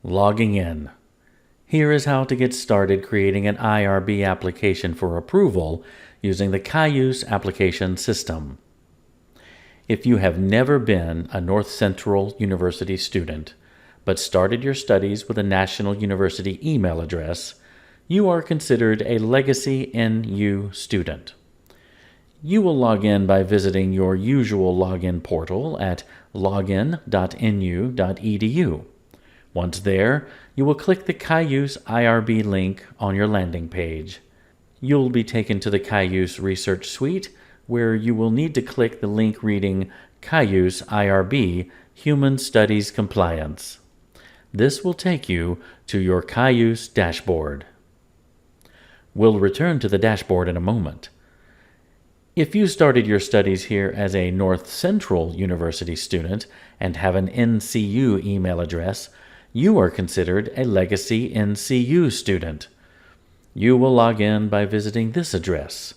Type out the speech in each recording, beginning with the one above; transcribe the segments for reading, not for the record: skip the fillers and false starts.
Logging in. Here is how to get started creating an IRB application for approval using the Cayuse application system. If you have never been a North Central University student, but started your studies with a National University email address, you are considered a Legacy NU student. You will log in by visiting your usual login portal at login.nu.edu. Once there, you will click the Cayuse IRB link on your landing page. You'll be taken to the Cayuse Research Suite, where you will need to click the link reading Cayuse IRB Human Studies Compliance. This will take you to your Cayuse dashboard. We'll return to the dashboard in a moment. If you started your studies here as a North Central University student and have an NCU email address, you are considered a Legacy NCU student. You will log in by visiting this address,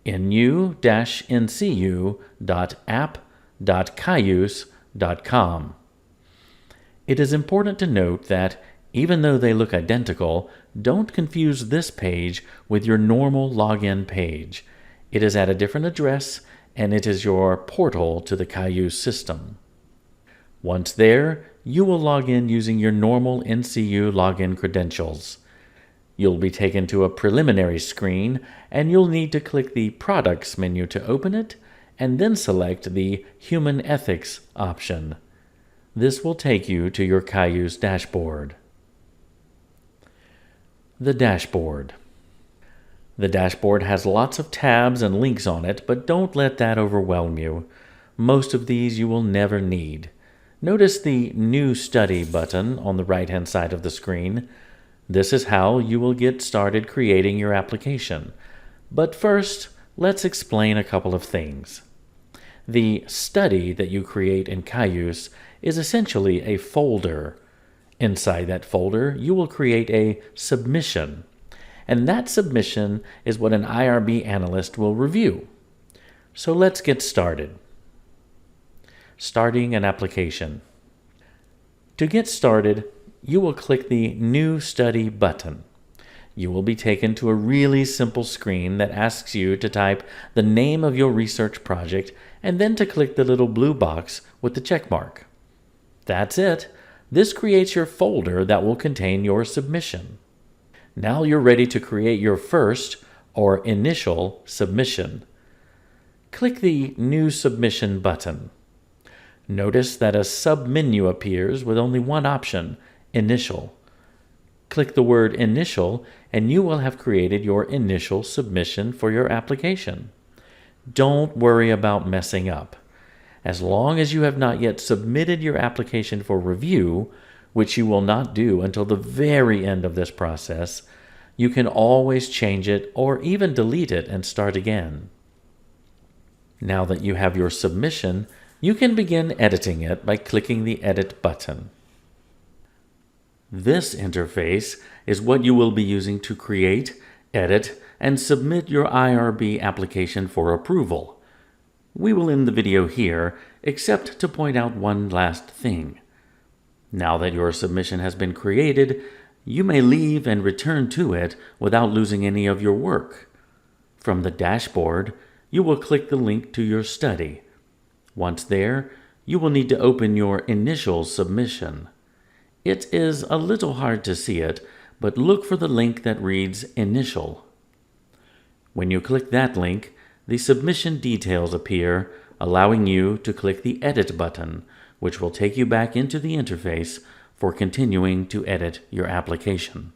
nu-ncu.app.cayuse.com. It is important to note that, even though they look identical, don't confuse this page with your normal login page. It is at a different address, and it is your portal to the Cayuse system. Once there, you will log in using your normal NCU login credentials. You'll be taken to a preliminary screen, and you'll need to click the Products menu to open it, and then select the Human Ethics option. This will take you to your Cayuse dashboard. The dashboard. The dashboard has lots of tabs and links on it, but don't let that overwhelm you. Most of these you will never need. Notice the New Study button on the right-hand side of the screen. This is how you will get started creating your application. But first, let's explain a couple of things. The study that you create in Cayuse is essentially a folder. Inside that folder, you will create a submission. And that submission is what an IRB analyst will review. So let's get started. Starting an application. To get started, you will click the New Study button. You will be taken to a really simple screen that asks you to type the name of your research project and then to click the little blue box with the check mark. That's it. This creates your folder that will contain your submission. Now you're ready to create your first or initial submission. Click the New Submission button. Notice that a sub-menu appears with only one option, Initial. Click the word Initial and you will have created your initial submission for your application. Don't worry about messing up. As long as you have not yet submitted your application for review, which you will not do until the very end of this process, you can always change it or even delete it and start again. Now that you have your submission, you can begin editing it by clicking the Edit button. This interface is what you will be using to create, edit, and submit your IRB application for approval. We will end the video here, except to point out one last thing. Now that your submission has been created, you may leave and return to it without losing any of your work. From the dashboard, you will click the link to your study. Once there, you will need to open your initial submission. It is a little hard to see it, but look for the link that reads Initial. When you click that link, the submission details appear, allowing you to click the Edit button, which will take you back into the interface for continuing to edit your application.